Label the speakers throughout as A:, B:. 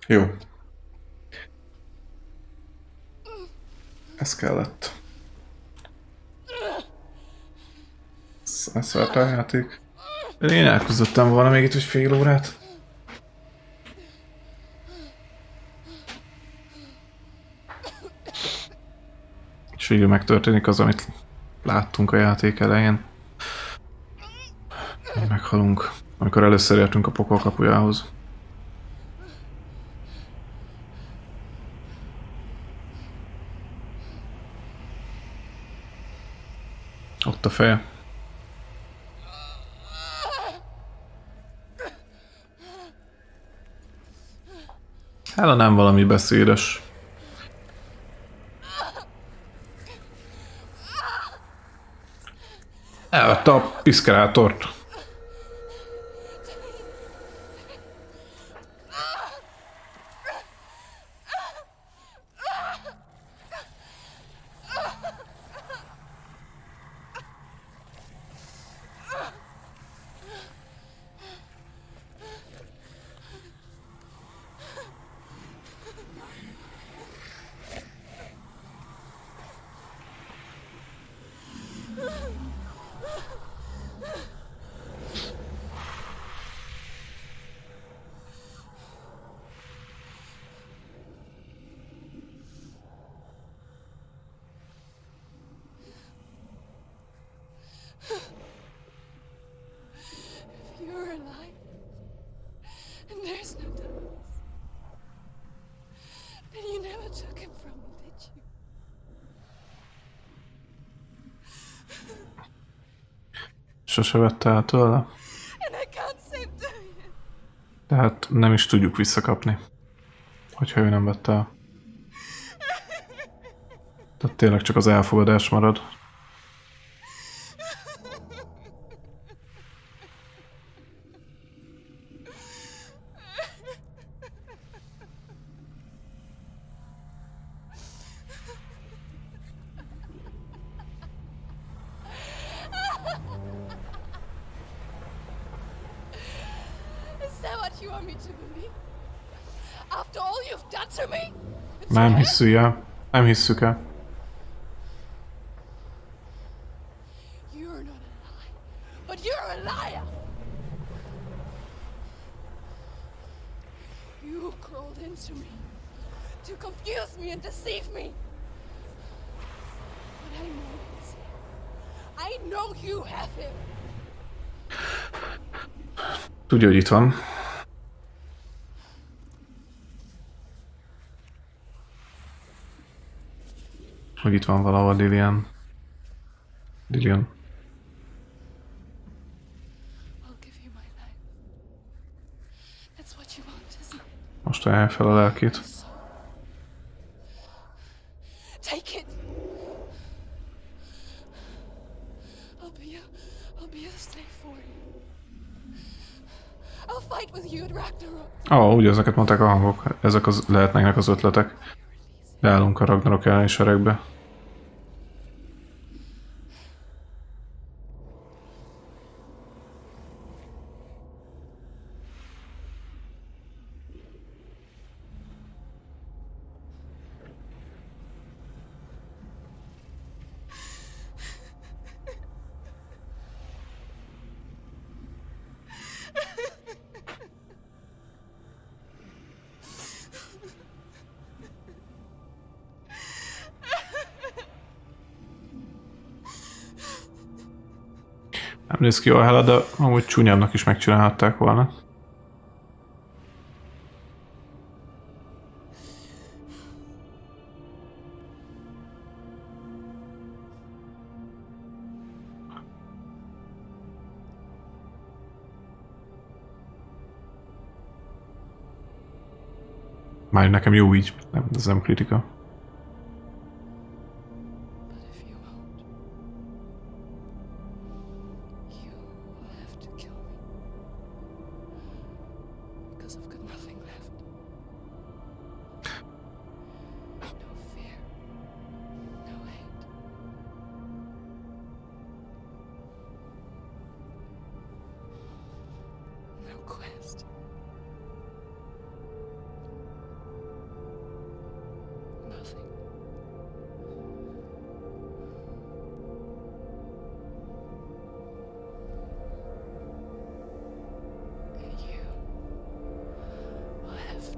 A: Jó. Ez kellett. Ezt várta a játék. Én elküzdöttem volna még itt, hogy fél órát. És így megtörténik az, amit láttunk a játék elején. Meghalunk, amikor először értünk a pokol kapujához. Ott a feje. Hála nem valami beszédes. Elvette a piszkelátort. Sose vette el tőle. Tehát nem is tudjuk visszakapni, hogyha ő nem vette el. Tehát tényleg csak az elfogadás marad. Nem hisszük el. Nem hisszük el. Tudja, hogy itt van. Hogy itt van valahol Dillion. Dillion. Most ajánlj fel a lelkét. Úgy ezeket mondták a hangok. Ezek lehetnek az ötletek. Beállunk a Ragnarok elleni seregbe. Nem néz ki jól hele, de amúgy csúnyábbnak is megcsinálhatták volna. Már nekem jó így, nem, ez nem kritika.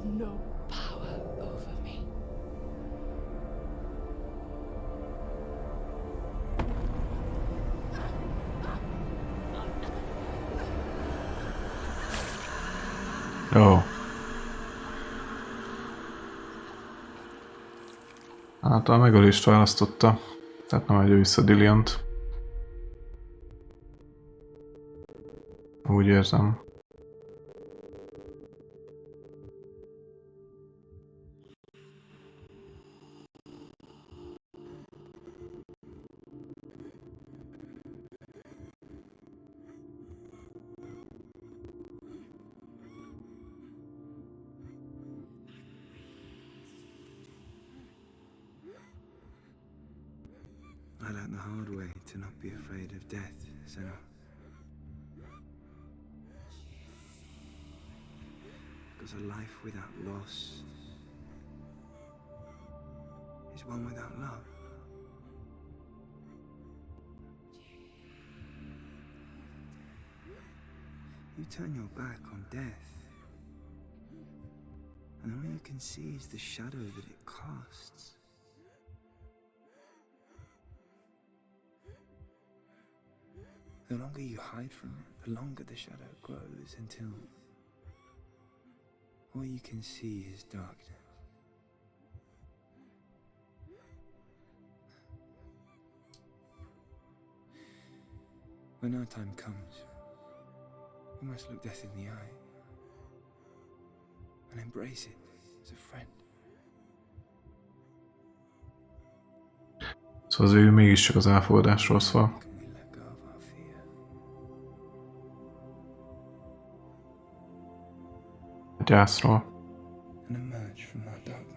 B: no power over me.
A: Jó. Hát a megölést választotta, tehát nem adja vissza Dilliont. Úgy érzem.
C: I learned the hard way to not be afraid of death, Senua. Because a life without loss is one without love. You turn your back on death, and all you can see is the shadow that it casts. The longer you hide from it, the longer the shadow grows until all you can see is darkness. When our time comes, we must look death in the eye and embrace it as a friend.
A: Szóval az végül mégiscsak az elfogadásról szól. A gyászról.
C: And emerge from our darkness.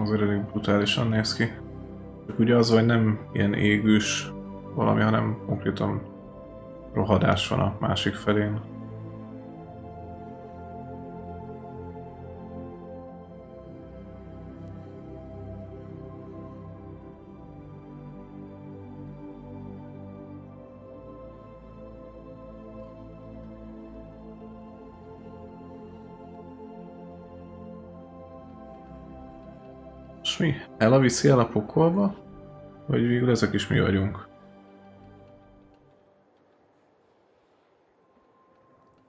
A: Azért elég brutálisan néz ki. Csak ugye az, hogy nem ilyen égős valami, hanem konkrétan rohadás van a másik felén. És mi? Elviszi el a pokolba? Vagy végül ezek is mi vagyunk?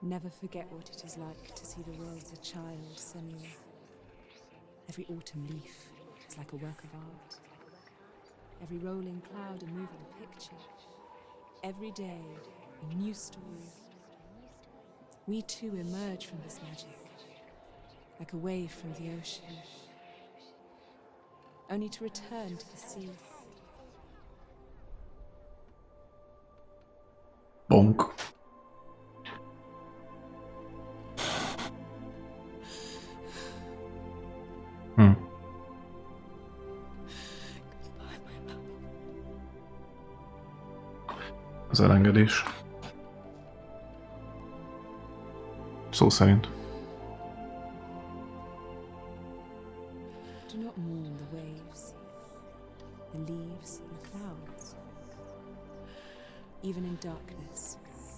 D: Never forget what it is like to see the world as a child, Senua. Every autumn leaf is like a work of art. Every rolling cloud a moving picture. Every day a new story. We too emerge from this magic, like a wave from the ocean, only to return to the sea.
A: Bonk. Az elengedés. Szó szerint.
D: Do not mourn the waves, the leaves and the clouds. Even in darkness,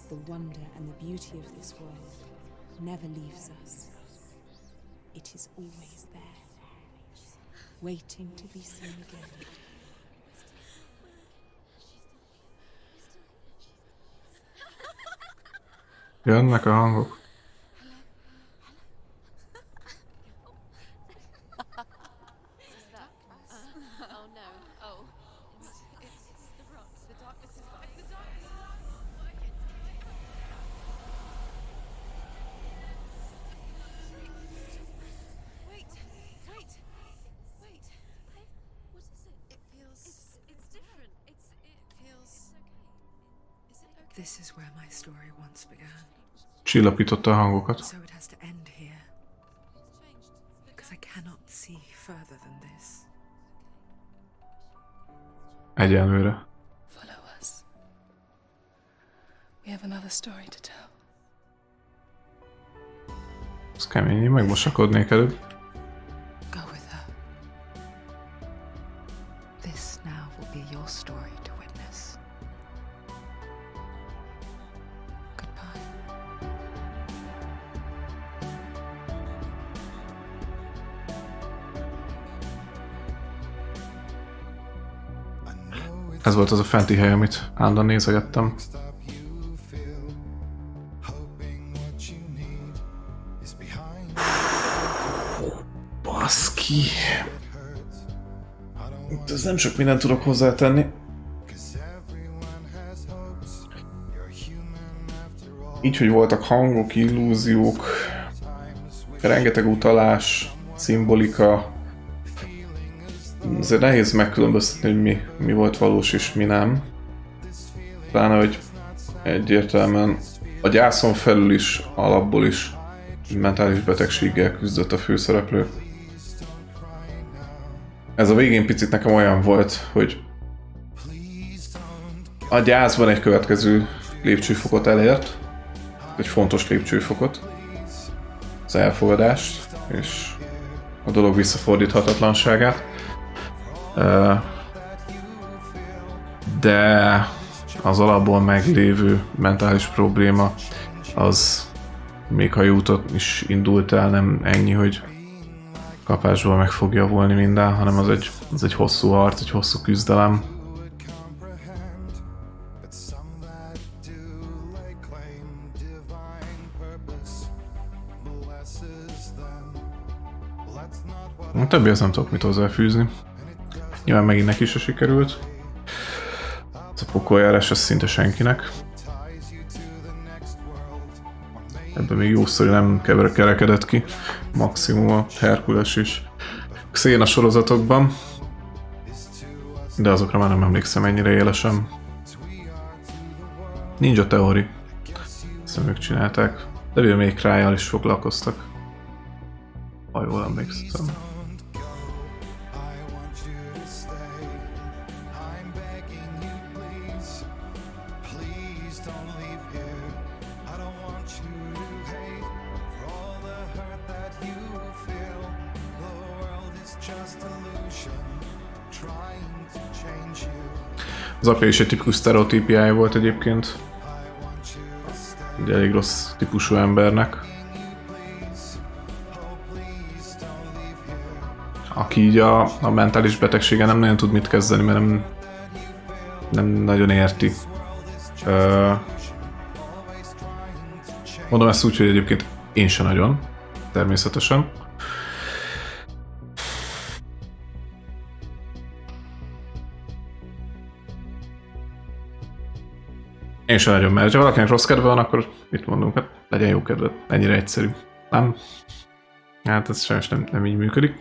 D: the wonder and the beauty of this world never leaves us. It is always there, waiting to be seen again.
A: Jönnek a hangok.
B: It feels
D: This is where my story once began.
A: Csillapította a hangokat.
D: So it has to end here. Because I cannot see further than this.
A: Egyenlőre.
B: Follow us. We have another story to tell.
A: Ez kemény, én megmosakodnék előbb.
D: Go with her. This now will be your story to witness. Goodbye.
A: Ez volt az a fenti hely, amit állandóan nézegettem. Baszki. Itt ez nem sok mindent tudok hozzátenni. Így, hogy voltak hangok, illúziók, rengeteg utalás, szimbolika. Azért nehéz megkülönböztetni, hogy mi volt valós és mi nem. Pláne, hogy egyértelműen a gyászon felül is, alapból is mentális betegséggel küzdött a főszereplő. Ez a végén picit nekem olyan volt, hogy a gyászban egy következő lépcsőfokot elért, egy fontos lépcsőfokot, az elfogadást és a dolog visszafordíthatatlanságát. De az alapból meglévő mentális probléma az még ha jó úton is indult el, nem ennyi, hogy kapásból meg fog javulni minden, hanem az egy hosszú harc, egy hosszú küzdelem. A többihez nem tudok mit hozzáfűzni. Nyilván megint neki se sikerült. Ez a pokoljárás, ez szinte senkinek. Ebben még jó sztori nem kerekedett ki. Maximum a Herkules és Xena sorozatokban. De azokra már nem emlékszem ennyire élesen. Ninja Theory. Ezt ők csinálták. Devil May Cry-jal is foglalkoztak. Ha jól emlékszem. Az apja is egy tipikus sztereotípiája volt egyébként. Egy elég rossz típusú embernek. Aki így a mentális betegsége nem nagyon tud mit kezdeni, mert nem nagyon érti. Mondom ezt úgy, hogy egyébként én sem nagyon, természetesen. Én sem nagyon, mert ha valakinek rossz kedve van, akkor mit mondunk? Hát legyen jó kedve. Ennyire egyszerű. Nem? Hát ez sajnos nem így működik.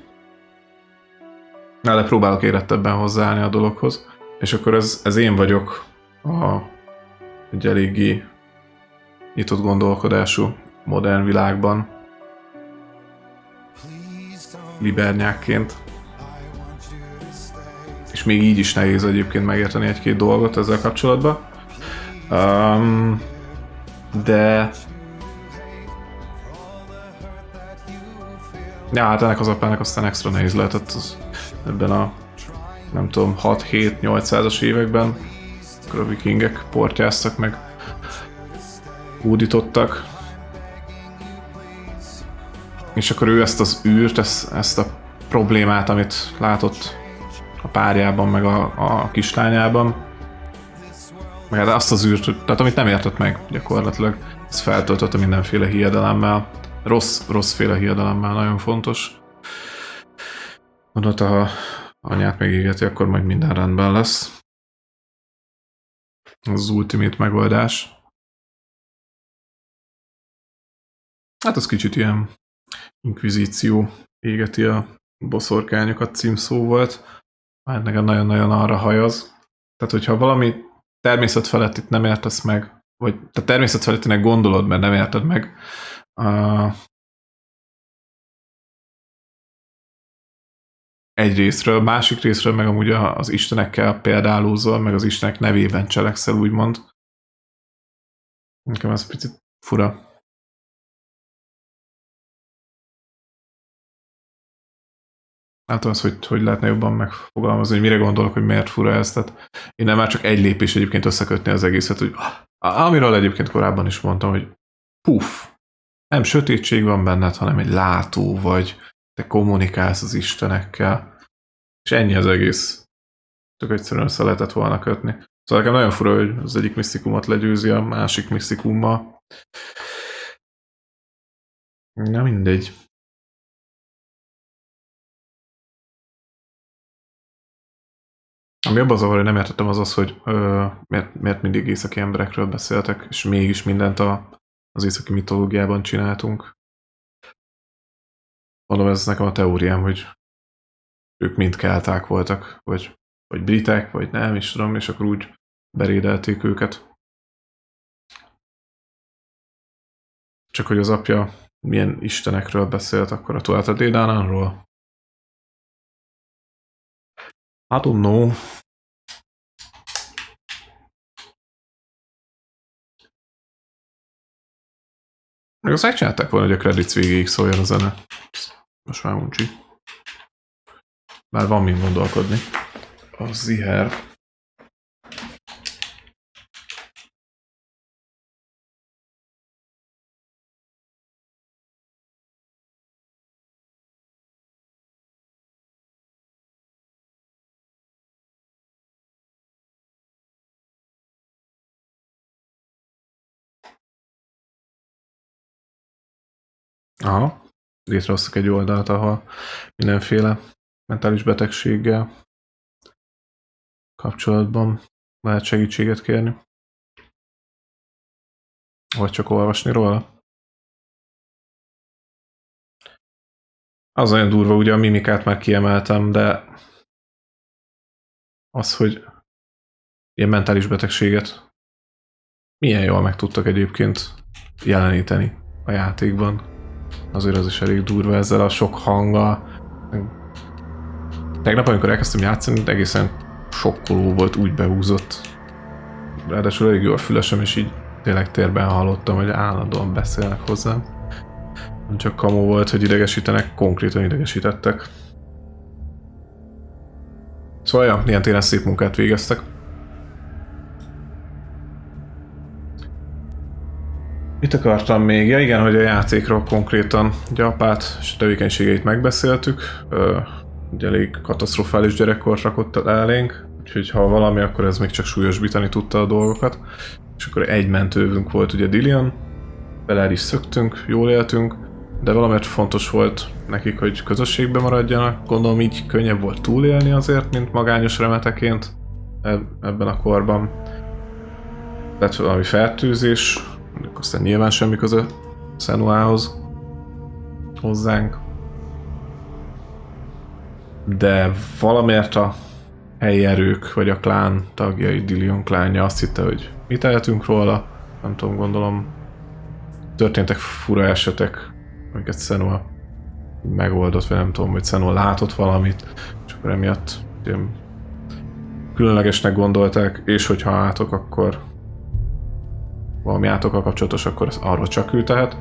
A: De próbálok érettebben hozzáállni a dologhoz. És akkor ez én vagyok egy eléggé nyitott gondolkodású modern világban. Libernyákként. És még így is nehéz egyébként megérteni egy-két dolgot ezzel kapcsolatban. De... Ja, hát ennek az apának aztán extra nehéz lehetett ebben a nem tudom, 6-7-800-as években, akkor a vikingek portyáztak meg, hódítottak. És akkor ő ezt az űrt, ezt a problémát, amit látott a párjában, meg a kislányában, meg hát azt az űrt, tehát amit nem értett meg gyakorlatilag, ez feltöltötte mindenféle hiedelemmel, rosszféle hiedelemmel, nagyon fontos. Mondott, ha anyát megégeti, akkor majd minden rendben lesz. Ez az ultimate megoldás. Hát az kicsit ilyen inkvizíció égeti a boszorkányokat címszó volt. Már nekem nagyon-nagyon arra hajaz. Tehát, hogyha valami természet felett itt nem értesz meg, vagy te természetfelettnek gondolod, mert nem érted meg. Egy részről, másik részről meg amúgy az istenekkel példálózol, meg az istenek nevében cselekszel, úgymond. Nekem ez picit fura. Nem tudom, hogy lehetne jobban megfogalmazni, hogy mire gondolok, hogy miért fura ez. Tehát innen már csak egy lépés egyébként összekötni az egészet, hogy amiről egyébként korábban is mondtam, hogy puff, nem sötétség van benned, hanem egy látó vagy, te kommunikálsz az istenekkel, és ennyi az egész. Tök egyszerűen össze lehetett volna kötni. Szóval nekem nagyon fura, hogy az egyik misztikumot legyőzi a másik misztikummal. Na mindegy. Ami abban zavar, hogy nem értettem az, hogy miért mindig északi emberekről beszéltek, és mégis mindent az északi mitológiában csináltunk. Mondom, ez nekem a teóriám, hogy ők mind kelták voltak, vagy britek, vagy nem is tudom, és akkor úgy berédelték őket. Csak hogy az apja milyen istenekről beszélt, akkor a Tuatha Dé Dananról. I don't know. Meg azt megcsinálták volna, hogy a credits végéig szóljon a zene. Most már uncsi. Már van mind gondolkodni. A ziher. Aha. Létrehoztak egy oldalt, ahol mindenféle mentális betegséggel kapcsolatban lehet segítséget kérni. Vagy csak olvasni róla. Az olyan durva, ugye a mimikát már kiemeltem, de az, hogy ilyen mentális betegséget milyen jól meg tudtak egyébként jeleníteni a játékban. Azért az is elég durva ezzel a sok hanggal. Tegnap, amikor elkezdtem játszani, egészen sokkoló volt, úgy behúzott. Ráadásul elég jó a fülesem, és így tényleg térben hallottam, hogy állandóan beszélnek hozzám. Nem csak kamu volt, hogy idegesítenek, konkrétan idegesítettek. Szóval ja, ilyen téren szép munkát végeztek. Mit akartam még? Ja igen, hogy a játékról konkrétan ugye apát és a tevékenységeit megbeszéltük. Ugye elég katasztrofális gyerekkort rakott elénk, úgyhogy ha valami, akkor ez még csak súlyosbítani tudta a dolgokat. És akkor egy mentővünk volt ugye Dillion, bele el is szöktünk, jól éltünk, de valamiért fontos volt nekik, hogy közösségbe maradjanak. Gondolom így könnyebb volt túlélni azért, mint magányos remeteként ebben a korban. Lett valami fertőzés, aztán nyilván semmi köze Senuához hozzánk. De valamiért a helyi erők, vagy a klán tagjai, Dillion klánja azt hitte, hogy mi tehetünk róla. Nem tudom, gondolom történtek fura esetek, amiket Senua megoldott, vagy nem tudom, hogy Senua látott valamit, és akkor emiatt ilyen különlegesnek gondolták, és hogyha átok, akkor valami átokkal kapcsolatos, akkor arról csak ő tehet.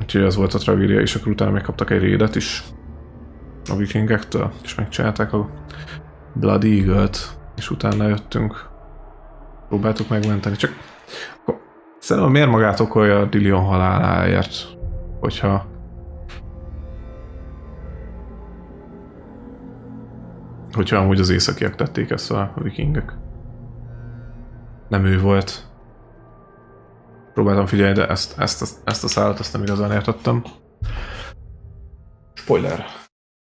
A: Úgyhogy az volt a tragédia, és akkor utána megkaptak egy raidet is a vikingektől, és megcsinálták a Blood Eagle-t, és utána jöttünk. Próbáltuk megmenteni, csak akkor szerintem miért magát okolja a Dillion haláláért, hogyha amúgy az északiak tették ezt a vikingek. Nem ő volt. Próbáltam figyelni, de ezt a szállat azt nem igazán értettem. Spoiler.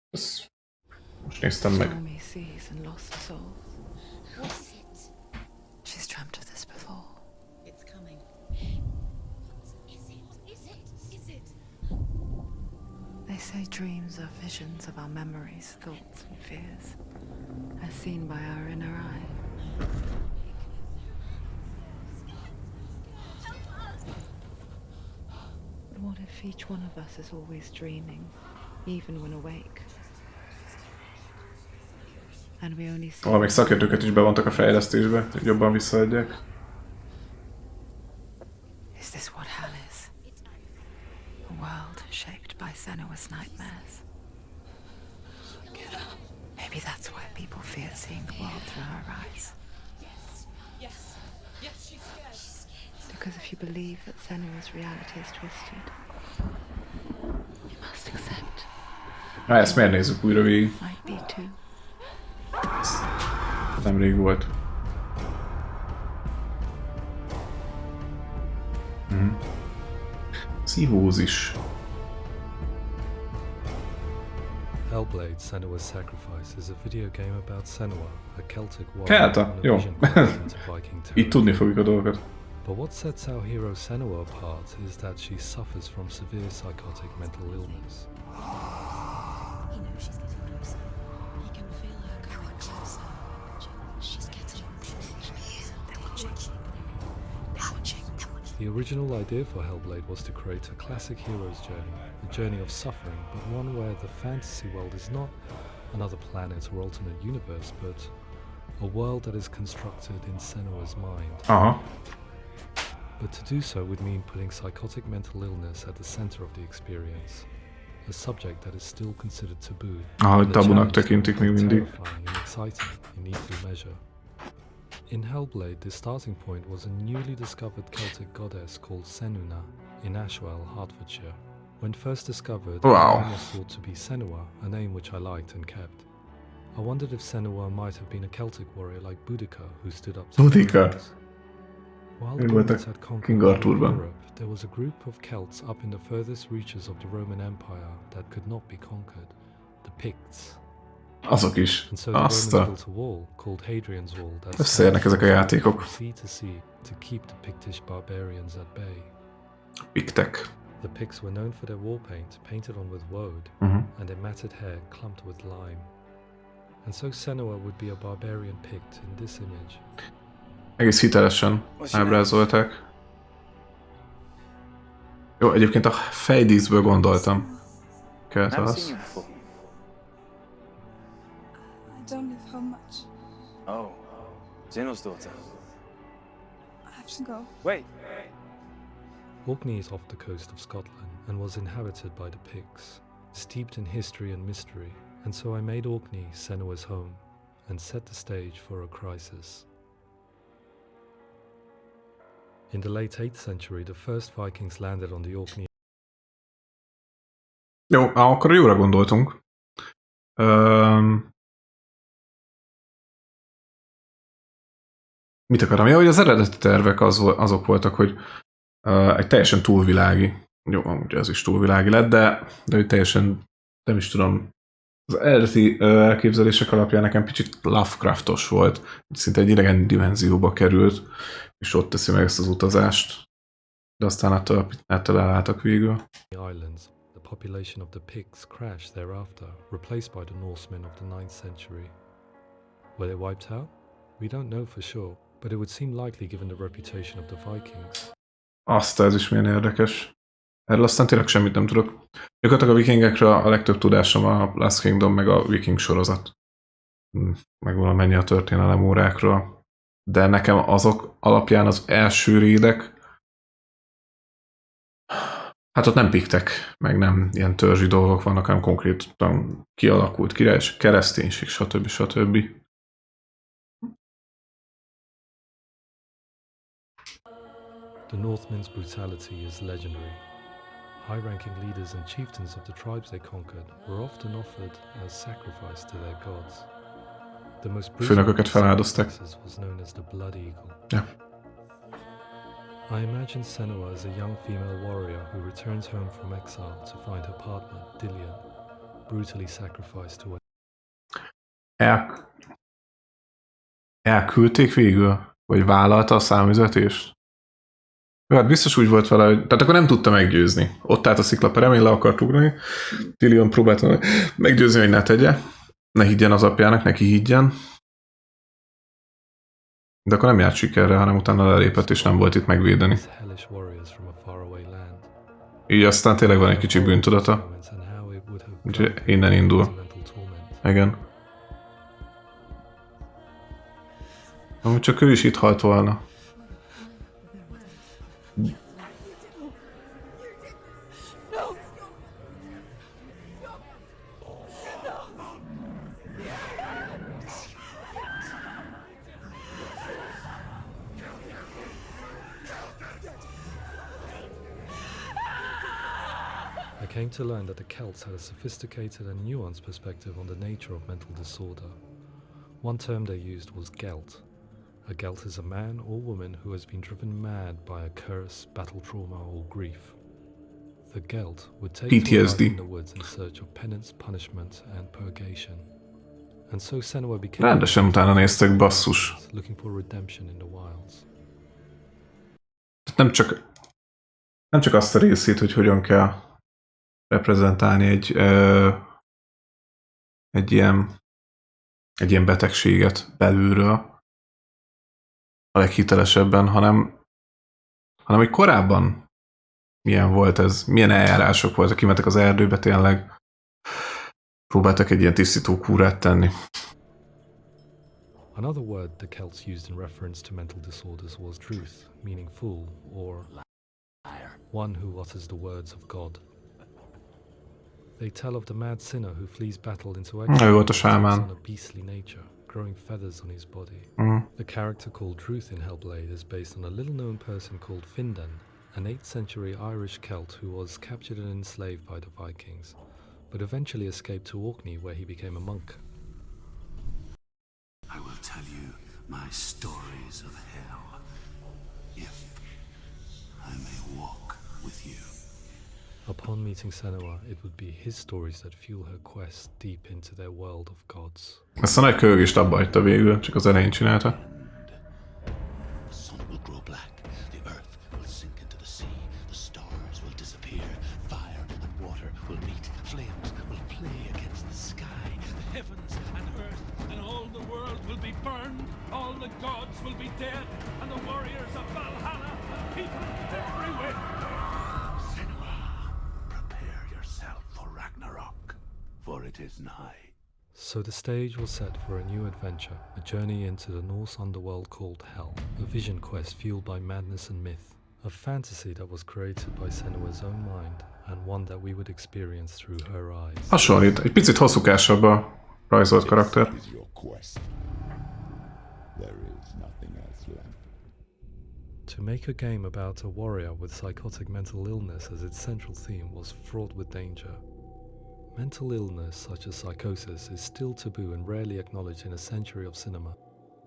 A: Ezt most néztem meg.
B: They say dreams are visions of our memories, thoughts, and fears, as seen by our inner eye. But what if each one of us is always dreaming, even when awake? And we only see...
A: Még szakértőket is bevontak a fejlesztésbe, hogy jobban visszaadják.
B: Is this what hell is? A world shaped by Senua's nightmares. Maybe that's why people fear seeing the world through her eyes. Because if you believe that Senua's reality is twisted, you must accept.
A: Ezt miért nézzük újra végig?
B: Might be too.
A: Nemrég volt. Pszichózis.
E: Hellblade Senua's Sacrifice is a video game about Senua, a Celtic warrior
A: Kelta,
E: on a
A: jó.
E: vision quest into Viking
A: Így tudni
E: territory.
A: fogjuk a dolgokat.
E: But what sets our hero Senua apart is that she suffers from severe psychotic mental illness.
D: He knows she's getting closer. He can feel her coming closer. She's getting closer. They're watching. They're watching.
E: The original idea for Hellblade was to create a classic hero's journey, a journey of suffering, but one where the fantasy world is not another planet or alternate universe, but a world that is constructed in Senua's mind.
A: Aha.
E: But to do so would mean putting psychotic mental illness at the center of the experience, a subject that is still considered taboo.
A: Ahogy
E: and a
A: tabunak
E: challenge
A: tekintik
E: that
A: még
E: is
A: mindig.
E: terrifying and exciting in equal measure. In Hellblade, the starting point was a newly discovered Celtic goddess called Senuna in Ashwell, Hertfordshire. When first discovered,
A: Wow.
E: her name was thought to be Senua, a name which I liked and kept. I wondered if Senua might have been a Celtic warrior like Boudica, who stood up to
A: Boudica.
E: giants. While
A: Ő
E: the
A: volt a
E: Romans had conquered
A: King
E: all of
A: Arthurban.
E: Europe, there was a group of Celts up in the furthest reaches of the Roman Empire that could not be conquered, the Picts.
A: Azok is.
E: And so the
A: Azt
E: Romans
A: a...
E: built a wall called Hadrian's Wall that
A: Összeérnek ezek a játékok.
E: from sea to sea to keep the Pictish barbarians at bay.
A: Piktek.
E: The Picts were known for their war paint, painted on with woad, and their matted hair clumped with lime. And so Senua would be a barbarian Pict in this image.
A: Egész hitelesen ábrázolták. Jó, egyébként a fejdíszből gondoltam. Kelta
F: Never
A: az.
F: seen you before.
G: I don't live home much.
F: Oh, Zeno's daughter.
G: I have to go.
F: Wait.
E: Orkney is off the coast of Scotland and was inhabited by the Picts, steeped in history and mystery, and so I made Orkney Senua's home and set the stage for a crisis. In the late 8th century, the first Vikings landed on the Orkney.
A: Jó, akkor jóra gondoltunk. Mit akarom? Ja, hogy az eredeti tervek azok voltak, hogy egy teljesen túlvilági, jó, amúgy ez is túlvilági lett, de hogy teljesen, nem is tudom, az eredeti elképzelések alapján nekem kicsit Lovecraftos volt, szinte egy idegen dimenzióba került, és ott teszi meg ezt az utazást, de aztán ettől elálltak végül.
E: Islands. The population of the Picts crashed thereafter, replaced by the Norsemen of the 9th century. Were they wiped out? We don't know for sure, but it would seem likely given the reputation of the Vikings.
A: Azt, ez is milyen érdekes. Erről aztán tényleg semmit nem tudok. Gyakorlatilag a vikingekről a legtöbb tudásom a Last Kingdom meg a Viking sorozat. Meg valamennyi a történelem órákról. De nekem azok alapján az első rédek, hát ott nem piktek, meg nem ilyen törzsi dolgok vannak, hanem konkrétan kialakult királyság, kereszténység, stb. Stb.
E: The Northmen's brutality is legendary. High-ranking leaders and chieftains of the tribes they conquered were often offered as sacrifice to their gods. The most
A: Főnököket feláldozták.
E: was known as the Blood Eagle.
A: Ja.
E: I imagine Senua as a young female warrior who returns home from exile to find her partner, Dillion, brutally sacrificed to
A: Elküldték végül? Vagy vállalta a számüzetést? Hát biztos úgy volt vele, hogy... Tehát akkor nem tudta meggyőzni. Ott állt a sziklaperem, le akart ugrani. Dillion próbálta meggyőzni, hogy ne tegye. Ne higgyen az apjának, neki higgyen. De akkor nem járt sikerre, hanem utána lelépett, és nem volt itt megvédeni. Így aztán tényleg van egy kicsi bűntudata. Úgyhogy innen indul. Igen. Amúgy csak ő is itt halt volna.
E: I came to learn that the Celts had a sophisticated and nuanced perspective on the nature of mental disorder. One term they used was gelt. A gelt is a man or woman who has been driven mad by a curse, battle trauma, or grief. The gelt would take to a life in the woods in search of penance, punishment, and purgation. And so Senua became
A: Rendesen utána néztek, basszus.
E: looking for redemption in the wilds.
A: Nem csak azt a részét, hogy hogyan kell reprezentálni egy ilyen betegséget belülről a leghitelesebben, hanem hogy korábban milyen volt ez, milyen eljárások voltak, kimentek az erdőbe, tényleg próbáltak egy ilyen tisztító kúrát tenni.
E: Another word the Celts used in reference to mental disorders was truth, meaning fool, or one who utters the words of God. They tell of the mad sinner who flees battle into exile
A: Ő volt a sámán.
E: on a beastly nature, growing feathers on his body. The character called Truth in Hellblade is based on a little-known person called Findan, an 8th century Irish Celt who was captured and enslaved by the Vikings, but eventually escaped to Orkney where he became a monk.
H: I will tell you my stories of hell, if I may walk with you.
E: Upon meeting Senua, it would be his stories that fuel her quest deep into their world of gods.
A: Ezt a nagy köhögést abba hagyta végül, csak az elején csinálta.
H: The sun will grow black, the earth will sink into the sea, the stars will disappear, fire and water will meet, flames will play against the sky, the heavens and earth and all the world will be burned, all the gods will be dead, and the warriors of Valhalla and people everywhere. Senua, prepare yourself for Ragnarok, for it is nigh.
E: So the stage was set for a new adventure, a journey into the Norse underworld called Hell, a vision quest fueled by madness and myth, a fantasy that was created by Senua's own mind, and one that we would experience through her eyes.
A: Hasonlít, egy picit hosszúkásabb a rajzolt karakter.
I: Is your quest. There is nothing else left.
E: To make a game about a warrior with psychotic mental illness as its central theme was fraught with danger. Mental illness, such as psychosis, is still taboo and rarely acknowledged in a century of cinema.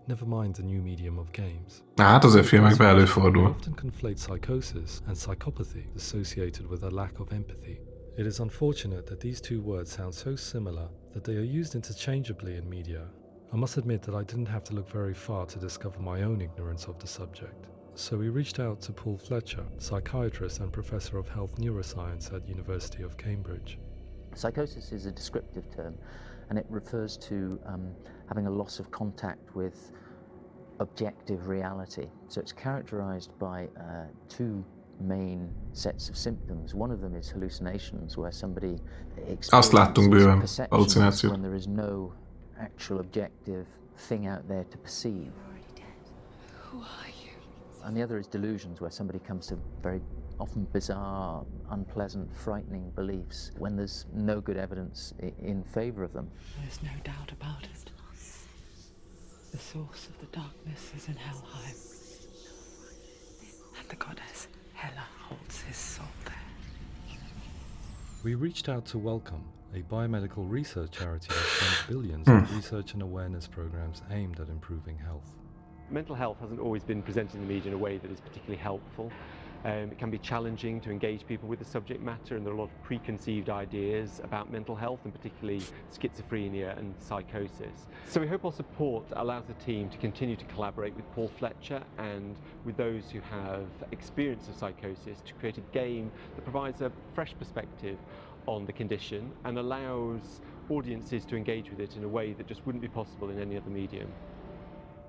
E: Never mind the new medium of games.
A: Hát azért filmekben
E: We
A: előfordul.
E: often conflate psychosis and psychopathy associated with a lack of empathy. It is unfortunate that these two words sound so similar that they are used interchangeably in media. I must admit that I didn't have to look very far to discover my own ignorance of the subject. So we reached out to Paul Fletcher, psychiatrist and professor of health neuroscience at University of Cambridge.
J: Psychosis is a descriptive term, and it refers to having a loss of contact with objective reality. So it's characterized by two main sets of symptoms. One of them is hallucinations, where somebody experiences perceptions when there is no actual objective thing out there to perceive.
B: Who are you?
J: And the other is delusions, where somebody comes to very often bizarre, unpleasant, frightening beliefs when there's no good evidence in favor of them.
B: There's no doubt about it. The source of the darkness is in Helheim. And the goddess Hela holds his soul there.
E: We reached out to Welcome, a biomedical research charity that spends billions on research and awareness programs aimed at improving health.
K: Mental health hasn't always been presented in the media in a way that is particularly helpful. It can be challenging to engage people with the subject matter, and there are a lot of preconceived ideas about mental health, and particularly schizophrenia and psychosis. So we hope our support allows the team to continue to collaborate with Paul Fletcher and with those who have experience of psychosis to create a game that provides a fresh perspective on the condition and allows audiences to engage with it in a way that just wouldn't be possible in any other medium.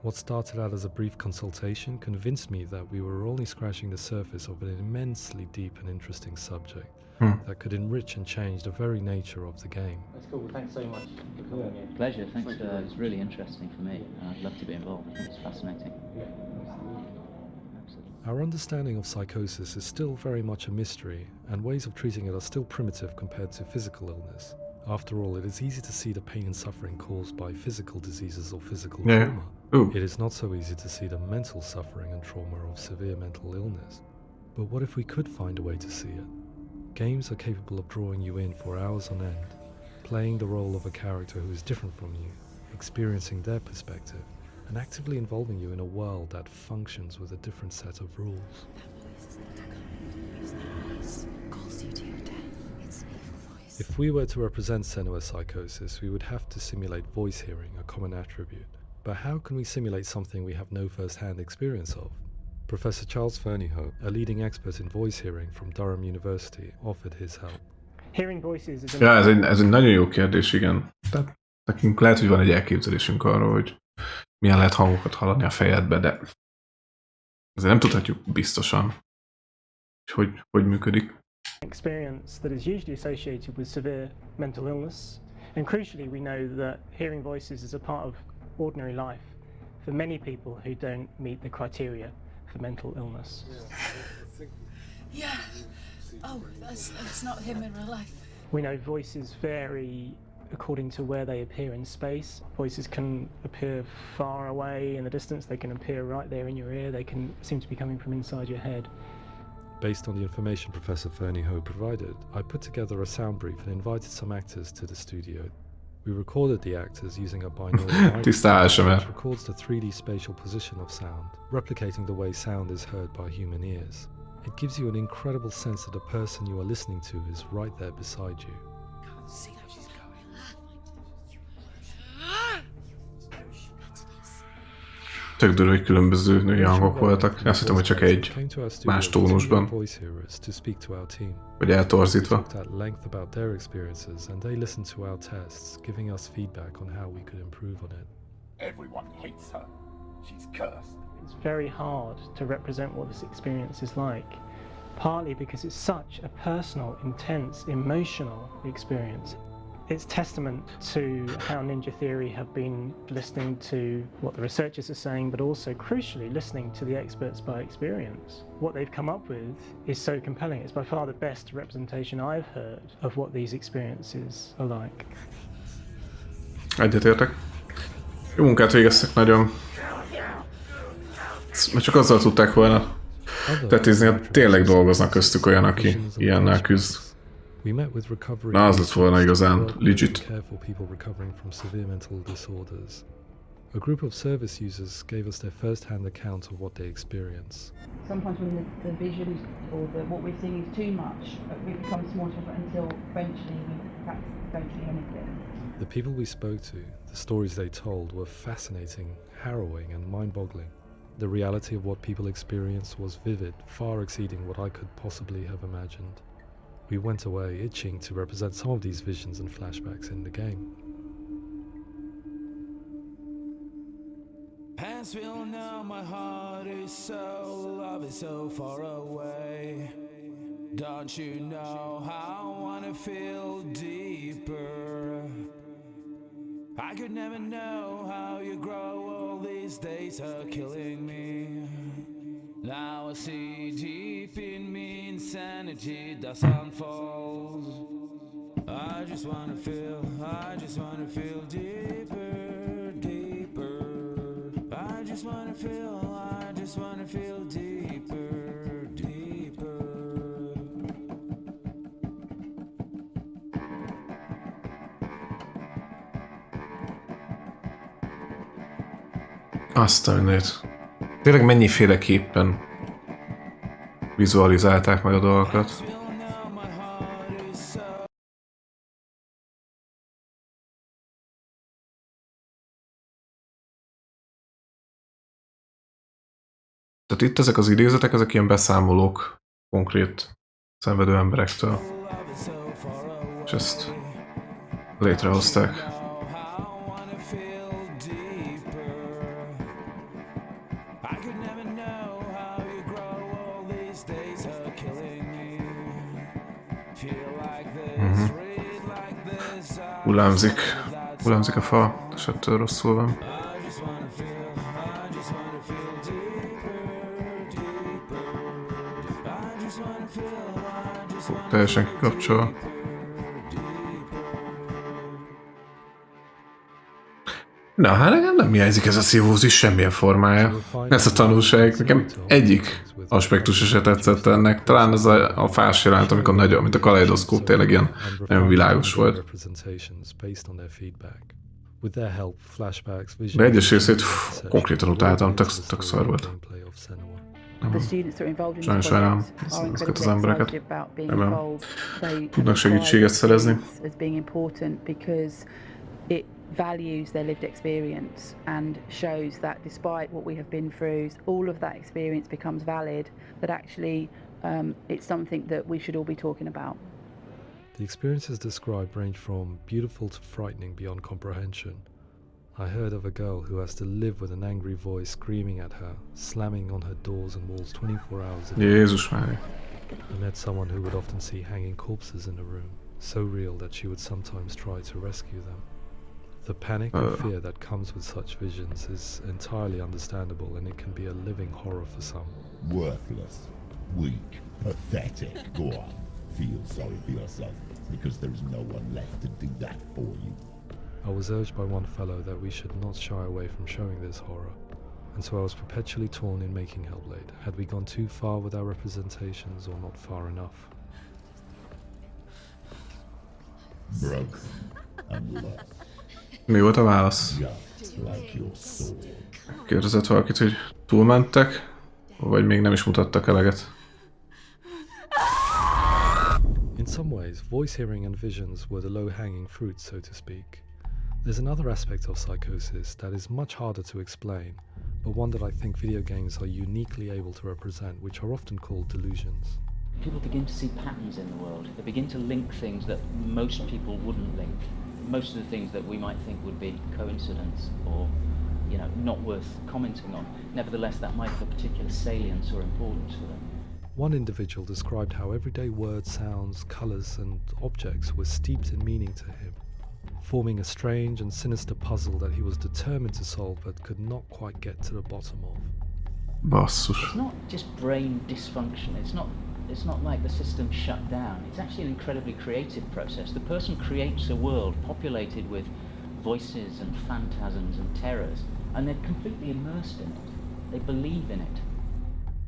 E: What started out as a brief consultation convinced me that we were only scratching the surface of an immensely deep and interesting subject that could enrich and change the very nature of the game.
J: That's cool. Thanks so much for coming in. Pleasure. Thanks. It's really interesting for me. I'd love to be involved. I think it's fascinating.
E: Our understanding of psychosis is still very much a mystery, and ways of treating it are still primitive compared to physical illness. After all, it is easy to see the pain and suffering caused by physical diseases or physical trauma. It is not so easy to see the mental suffering and trauma of severe mental illness. But what if we could find a way to see it? Games are capable of drawing you in for hours on end, playing the role of a character who is different from you, experiencing their perspective, and actively involving you in a world that functions with a different set of rules. If we were to represent Senua psychosis, we would have to simulate voice hearing, a common attribute. But how can we simulate something we have no first-hand experience of? Professor Charles Fernyhough, a leading expert in voice hearing from Durham University, offered his help.
L: Hearing voices is
A: Ja, ez egy nagyon jó kérdés, igen. Tehát nekünk lehet, hogy van egy elképzelésünk arról, hogy milyen lehet hangokat hallani a fejedbe, de azért nem tudhatjuk biztosan, hogy működik.
L: Experience that is usually associated with severe mental illness, and crucially we know that hearing voices is a part of ordinary life for many people who don't meet the criteria for mental illness.
G: Yeah. Oh, that's not him in real life.
L: We know voices vary according to where they appear in space. Voices can appear far away in the distance, they can appear right there in your ear, they can seem to be coming from inside your head.
E: Based on the information Professor Fernyhough provided, I put together a sound brief and invited some actors to the studio. We recorded the actors using a binaural microphone which records the 3D spatial position of sound, replicating the way sound is heard by human ears. It gives you an incredible sense that the person you are listening to is right there beside you.
G: Can't see how she's going.
A: Tök durva, hogy különböző női hangok voltak. Azt hittem, hogy csak egy más tónusban. Vagy eltorzítva.
E: At length about their experiences, and they listened to our tests, giving us feedback on how we could improve on it.
M: Everyone hates her. She's cursed.
L: It's very hard to represent what this experience is like, partly because it's such a personal, intense, emotional experience. It's testament to how Ninja Theory have been listening to what the researchers are saying, but also crucially listening to the experts by experience. What they've come up with is so compelling. It's by far the best representation I've heard of what these experiences are like.
A: Egyetértek. Jó munkát végeztek nagyon. Mert csak azzal tudták volna tetézni, hogy tényleg dolgoznak köztük olyan, aki ilyennel küzd. Na, az lett volna igazán legit.
E: A group of service users gave us their first-hand account of what they experience.
N: Sometimes when the visions or what we're seeing is too much, it becomes more difficult until eventually we perhaps don't see anything.
E: The people we spoke to, the stories they told, were fascinating, harrowing and mind-boggling. The reality of what people experienced was vivid, far exceeding what I could possibly have imagined. We went away itching to represent some of these visions and flashbacks in the game.
O: As we all know, my heart is so, love is so far away. Don't you know how I wanna feel deeper? I could never know how you grow, all these days are killing me. Now I see deep in me insanity does unfold. I just wanna feel deeper, deeper. I just wanna feel deeper, deeper.
A: Azt a mindent. Tényleg mennyiféleképpen vizualizálták meg a dolgokat. Tehát itt ezek az idézetek, ezek ilyen beszámolók konkrét szenvedő emberektől. És ezt létrehozták. Hullámzik a fa, és ettől rosszul van. Teljesen kikapcsol. Na, hát nekem nem hiányzik ez a szívózis semmilyen formája. Ez a tanulság. Nekem egyik aspektusa se tetszett ennek. Talán ez a fás jelent, amikor nagy, mint a kaleidoszkóp, tényleg ilyen nagyon világos volt. De egyes részét konkrétan utáltam, tök szar volt. Sajnálom ezeket az embereket. Ebben tudnak segítséget szerezni.
N: Values their lived experience and shows that despite what we have been through, all of that experience becomes valid, that actually it's something that we should all be talking about.
E: The experiences described range from beautiful to frightening beyond comprehension. I heard of a girl who has to live with an angry voice screaming at her, slamming on her doors and walls 24 hours a day.
A: Jézus Mária.
E: I met someone who would often see hanging corpses in a room, so real that she would sometimes try to rescue them. The panic and fear that comes with such visions is entirely understandable, and it can be a living horror for some.
I: Worthless, weak, pathetic. Go on, feel sorry for yourself, because there is no one left to do that for you.
E: I was urged by one fellow that we should not shy away from showing this horror, and so I was perpetually torn in making Hellblade. Had we gone too far with our representations, or not far enough?
I: Broken and lost.
A: Mi volt a válasz? Kérdezett valakit, hogy túlmentek, vagy még nem is mutattak eleget?
E: In some ways, voice hearing and visions were the low-hanging fruit, so to speak. There's another aspect of psychosis that is much harder to explain, but one that I think video games are uniquely able to represent, which are often called delusions.
J: People begin to see patterns in the world. They begin to link things that most people wouldn't link. Most of the things that we might think would be coincidence or, you know, not worth commenting on. Nevertheless, that might have a particular salience or importance for them.
E: One individual described how everyday words, sounds, colours and objects were steeped in meaning to him, forming a strange and sinister puzzle that he was determined to solve but could not quite get to the bottom of.
A: Basszus.
J: It's not just brain dysfunction. It's not like the system shut down. It's actually an incredibly creative process. The person creates a world populated with voices and phantasms and terrors, and they're completely immersed in it. They believe in it.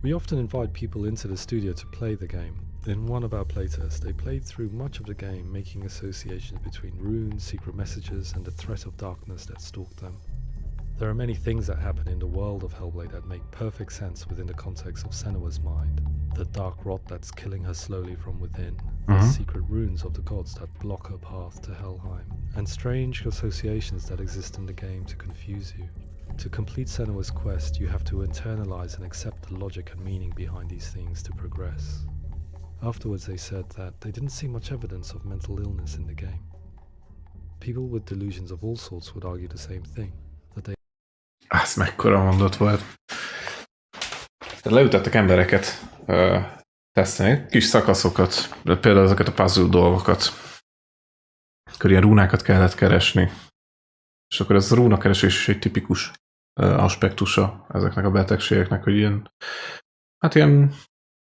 E: We often invite people into the studio to play the game. In one of our playtests, they played through much of the game, making associations between runes, secret messages, and the threat of darkness that stalked them. There are many things that happen in the world of Hellblade that make perfect sense within the context of Senua's mind. The dark rot that's killing her slowly from within, the secret runes of the gods that block her path to Helheim, and strange associations that exist in the game to confuse you. To complete Senua's quest, you have to internalize and accept the logic and meaning behind these things to progress. Afterwards they said that they didn't see much evidence of mental illness in the game. People with delusions of all sorts would argue the same thing, that they...
A: Ez mekkora mondat volt. Leütettek embereket tesztelni, kis szakaszokat, például ezeket a puzzle dolgokat. Akkor ilyen rúnákat kellett keresni. És akkor ez a rúnakeresés is egy tipikus aspektusa ezeknek a betegségeknek, hogy ilyen, hát ilyen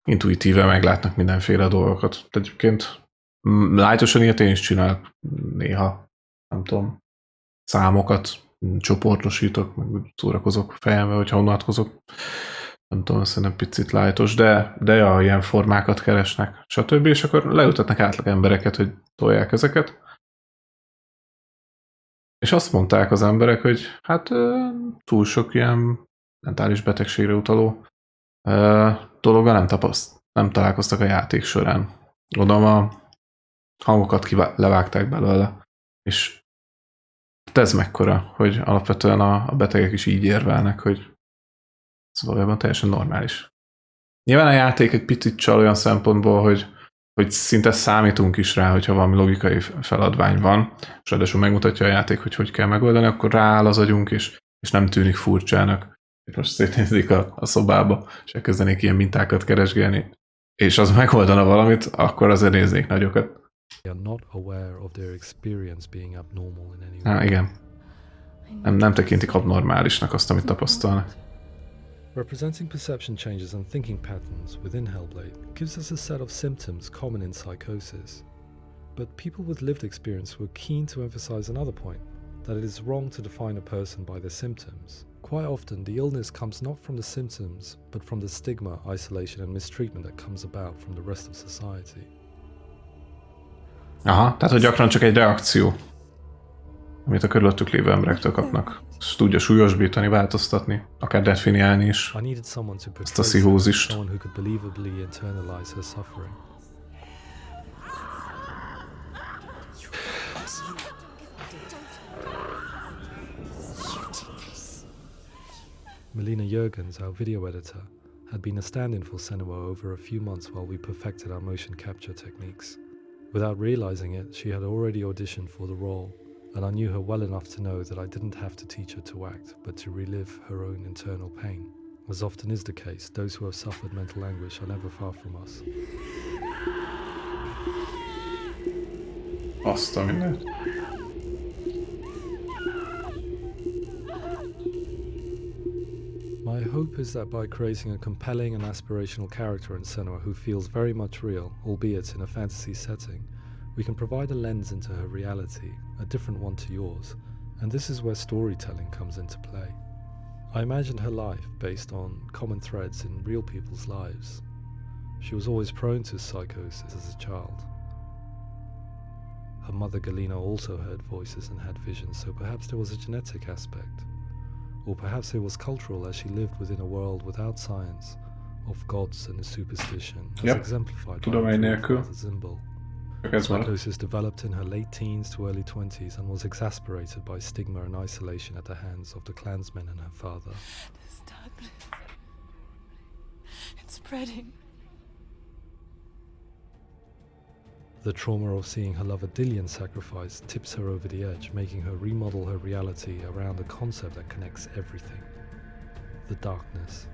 A: intuitíven meglátnak mindenféle dolgokat. Egyébként lájtosan ilyet én is csinálok néha, nem tudom, számokat csoportosítok, meg úgy szórakozok fejembe, hogyha unatkozok. Nem tudom, szerintem picit lájtos, de ja, ilyen formákat keresnek, stb. És akkor leültetnek átlag embereket, hogy tolják ezeket. És azt mondták az emberek, hogy hát túl sok ilyen mentális betegségre utaló dologgal nem találkoztak a játék során. Gondolom a hangokat levágták belőle, és ez mekkora, hogy alapvetően a betegek is így érvelnek, hogy ez valójában teljesen normális. Nyilván a játék egy picit csal olyan szempontból, hogy szinte számítunk is rá, hogyha valami logikai feladvány van, és ráadásul megmutatja a játék, hogy kell megoldani, akkor rááll az agyunk, és nem tűnik furcsának. Most szétnézik a szobába, és elkezdenék ilyen mintákat keresgélni, és az megoldana valamit, akkor azért néznék nagyokat. Igen. Nem tekintik abnormálisnak azt, amit tapasztalnak.
E: Representing perception changes and thinking patterns within Hellblade gives us a set of symptoms common in psychosis. But people with lived experience were keen to emphasize another point, that it is wrong to define a person by their symptoms. Quite often, the illness comes not from the symptoms, but from the stigma, isolation and mistreatment that comes about from the rest of society.
A: Aha, tehát hogy gyakran csak egy reakció, amit a körülöttük lévő emberektől kapnak. Ezt tudja súlyosbítani, változtatni, akár definiálni is ezt a pszichózist.
E: Melina Jurgens, our video editor, had been a stand-in for Senua over a few months while we perfected our motion capture techniques. Without realizing it, she had already auditioned for the role, and I knew her well enough to know that I didn't have to teach her to act, but to relive her own internal pain. As often is the case, those who have suffered mental anguish are never far from us.
A: Azt a mindent.
E: My hope is that by creating a compelling and aspirational character in Senua who feels very much real, albeit in a fantasy setting, we can provide a lens into her reality, a different one to yours, and this is where storytelling comes into play. I imagined her life based on common threads in real people's lives. She was always prone to psychosis as a child. Her mother Galina also heard voices and had visions, so perhaps there was a genetic aspect. Or perhaps it was cultural, as she lived within a world without science, of gods and a superstition, as exemplified by the symbol. Psychosis developed in her late teens to early 20s and was exacerbated by stigma and isolation at the hands of the clansmen and her father.
G: This darkness, it's spreading.
E: The trauma of seeing her lover Dillion sacrificed tips her over the edge, making her remodel her reality around a concept that connects everything: the darkness.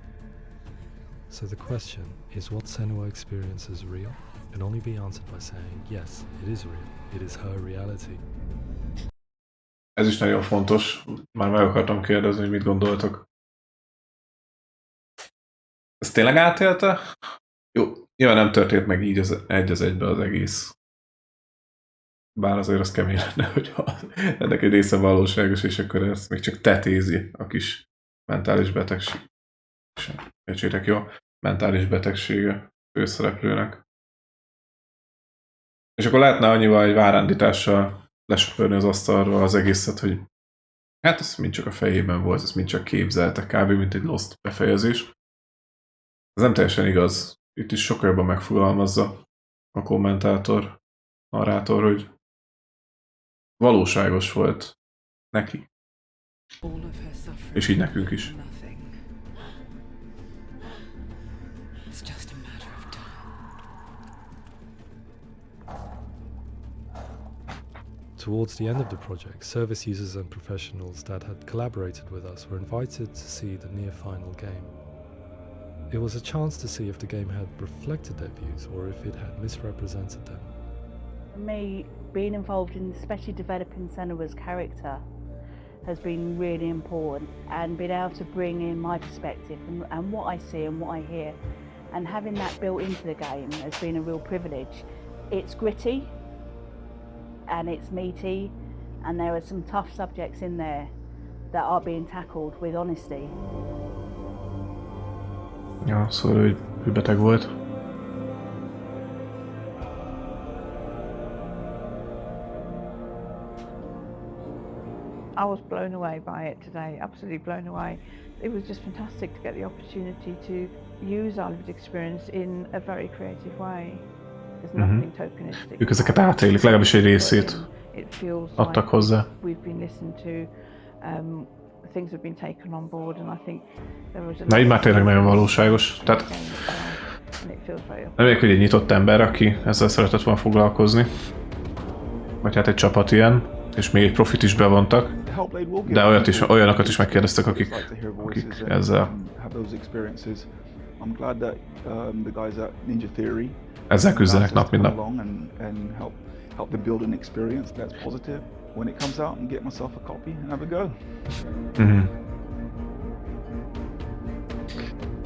E: So the question is, what Senua experiences real? Can only be answered by saying, yes, it is real. It is her reality.
A: Ez is nagyon fontos. Már meg akartam kérdezni, hogy mit gondoltok. Ez tényleg átélte? Jó, nyilván nem történt meg így egy az egybe az egész. Bár azért az kemény lenne, hogyha ennek egy része valóságos, és akkor ezt még csak tetézi a kis mentális betegség. Értsétek, jó? Mentális betegsége főszereplőnek. És akkor lehetne annyival egy várándítással lesöpörni az asztalról az egészet, hogy hát ez mind csak a fejében volt, ez mind csak képzelte, kb. Mint egy Lost befejezés. Ez nem teljesen igaz. Itt is sokkal jobban megfogalmazza a kommentátor, narrátor, hogy valóságos volt neki. És így nekünk is.
E: Towards the end of the project, service users and professionals that had collaborated with us were invited to see the near-final game. It was a chance to see if the game had reflected their views or if it had misrepresented them.
N: For me, being involved in especially developing Senua's character has been really important, and being able to bring in my perspective and what I see and what I hear, and having that built into the game has been a real privilege. It's gritty and it's meaty, and there are some tough subjects in there that are being tackled with honesty.
A: Ja, szóval ő beteg volt.
N: I was blown away by it today, absolutely blown away. It was just fantastic to get the opportunity to use our lived experience in a very creative way. There's nothing tokenistic.
A: Ők ezeket átélik, legalábbis egy részét adtak hozzá.
N: We've been listened to, things have been taken on board, and I think there was
A: Na így már tényleg nagyon valóságos. Tehát nem hogy egy nyitott ember, aki ezzel szeretett volna foglalkozni. Vagy hát egy csapat ilyen, és még egy profit is bevontak. De olyanokat is megkérdeztek, akik ezzel ezzel küzdenek nap mint nap.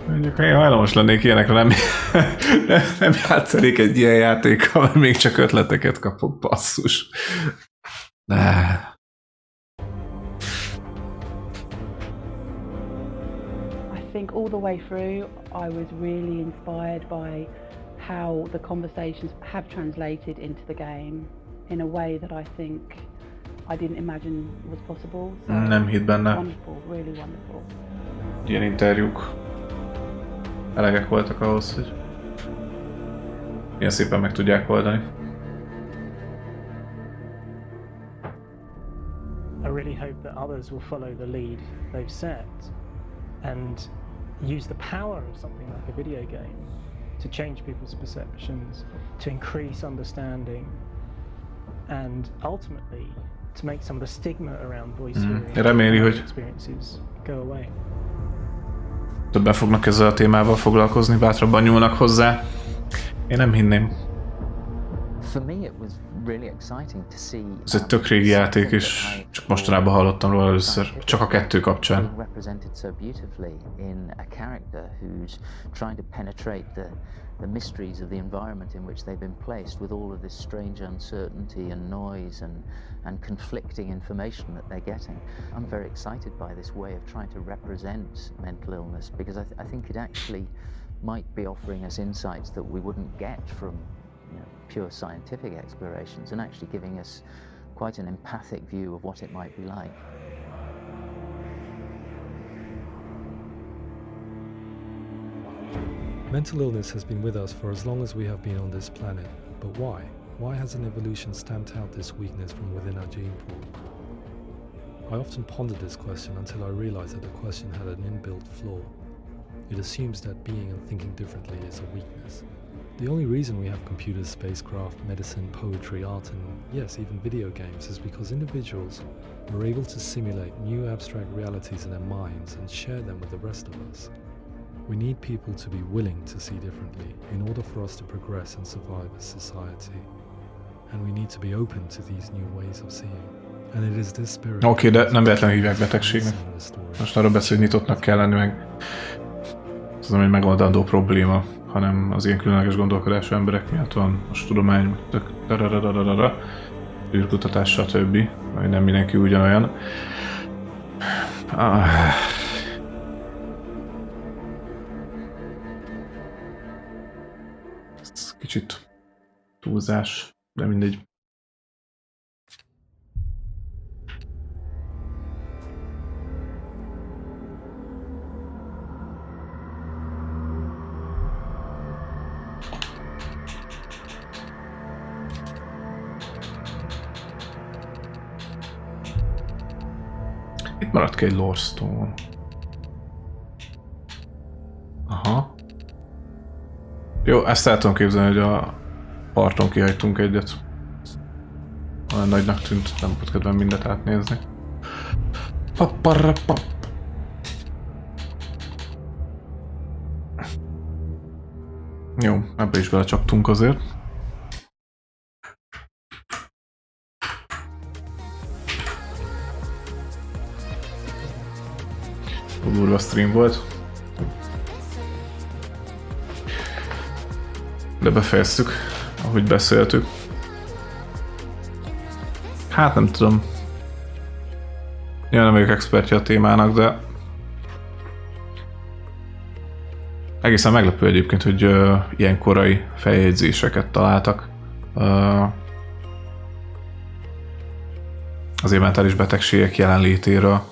A: Mondjuk én hajlamos lennék ilyenekre, nem játszanék egy ilyen játékkal, mert még csak ötleteket kapok, basszus.
N: I think all the way through I was really inspired by how the conversations have translated into the game in a way that I think I didn't imagine was possible. So
A: nem hitt benne.
N: Wonderful, really wonderful.
A: Ilyen interjúk elegek voltak ahhoz, hogy ilyen szépen meg tudják oldani.
L: I really hope that others will follow the lead they've set and use the power of something like a video game to change people's perceptions, to increase understanding, and ultimately to make some of the stigma around voice hearing experiences go away.
A: Többen fognak ezzel a témával foglalkozni, bátrabban nyúlnak hozzá. Én nem hinném. Ez egy tök régi játék, és csak mostanában hallottam róla először, csak a 2 kapcsán.
J: The mysteries of the environment in which they've been placed with all of this strange uncertainty and noise and conflicting information that they're getting. I'm very excited by this way of trying to represent mental illness because I think it actually might be offering us insights that we wouldn't get from pure scientific explorations and actually giving us quite an empathic view of what it might be like.
E: Mental illness has been with us for as long as we have been on this planet, but why? Why has an evolution stamped out this weakness from within our gene pool? I often pondered this question until I realized that the question had an inbuilt flaw. It assumes that being and thinking differently is a weakness. The only reason we have computers, spacecraft, medicine, poetry, art, and yes, even video games is because individuals are able to simulate new abstract realities in their minds and share them with the rest of us. We need people to be willing to see differently in order for us to progress and survive as society. And we need to be open to these new ways of seeing. And it is this spirit.
A: Oké, de nem véletlenül hívják betegségnek. Most arról beszél, hogy nyitottnak kell lenni, meg ez nem egy megoldandó probléma, hanem az ilyen különleges gondolkodású emberek miatt van most tudomány, űrkutatás, stb. Vagy nem mindenki ugyanolyan. Ez kicsit túlzás, de mindegy. Itt maradt ki egy Lore Stone. Aha. Jó, ezt el tudom képzelni, hogy a parton kihagytunk egyet. Olyan nagynak tűnt, nem volt kedvem mindet átnézni. Papparapap. Jó, ebbe is belecsaptunk azért. Durva stream volt. De befejeztük, ahogy beszéltük. Hát nem tudom. Én nem vagyok expertje a témának, de egészen meglepő egyébként, hogy ilyen korai feljegyzéseket találtak. az mentális betegségek jelenlétéről.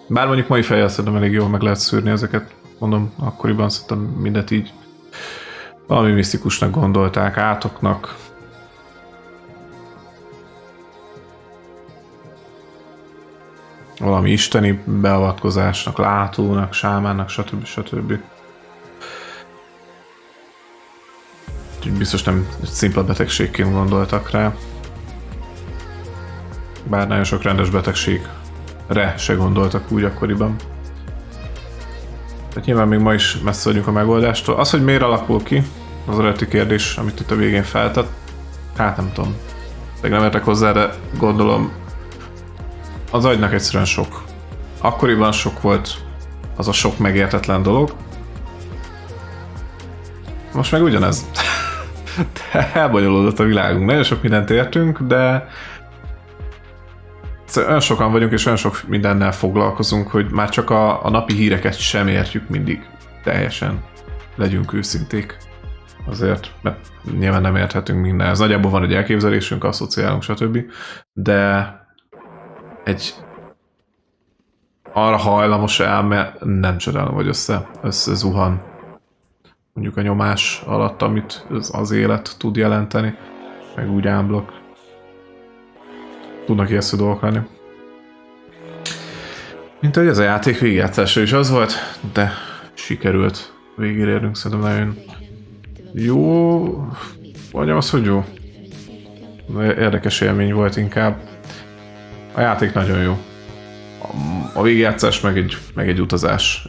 A: Bár mondjuk mai fejjel szerintem elég jól meg lehet szűrni ezeket, mondom, akkoriban szerintem mindet így valami misztikusnak gondolták, átoknak. Valami isteni beavatkozásnak, látónak, sámánnak, stb. Úgyhogy biztos nem szimpla betegségként gondoltak rá. Bár nagyon sok rendes betegségre se gondoltak úgy akkoriban. Tehát nyilván még ma is messze vagyunk a megoldástól. Az, hogy miért alakul ki, az eredeti kérdés, amit itt a végén feltett. Hát nem tudom. Még nem értek hozzá, de gondolom az agynak egyszerűen sok. Akkoriban sok volt az a sok megértetlen dolog. Most meg ugyanez. Elbonyolódott a világunk. Nagyon sok mindent értünk, de olyan sokan vagyunk, és olyan sok mindennel foglalkozunk, hogy már csak a napi híreket sem értjük mindig teljesen. Legyünk őszinték. Azért, mert nyilván nem érthetünk mindenhez. Nagyjából van egy elképzelésünk, asszociálunk, stb. De egy arra hajlamos elme nem csodálom, hogy összezuhan. Mondjuk a nyomás alatt, amit az élet tud jelenteni, meg úgy ámblok. Tudnak ijesztő dolgok lenni. Mint ahogy ez a játék végigjátszása is az volt, de sikerült végére érnünk, szerintem nagyon jó. Mondjam azt, hogy jó. Érdekes élmény volt inkább. A játék nagyon jó. A végigjátszás meg egy utazás,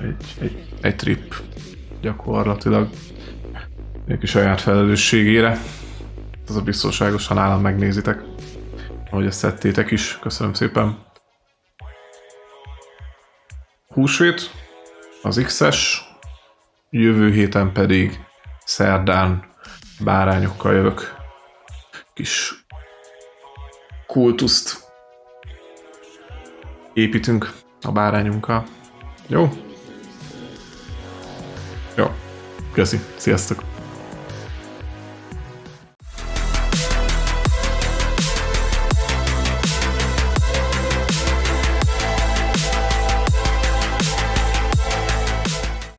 A: egy trip gyakorlatilag. Egy saját felelősségére. Az a biztonságos, ha nálam megnézitek. Ahogy ezt szedtétek is. Köszönöm szépen. Húsvét, az X-es, jövő héten pedig szerdán bárányokkal jövök. Kis kultuszt építünk a bárányunkkal. Jó? Jó. Köszi. Sziasztok.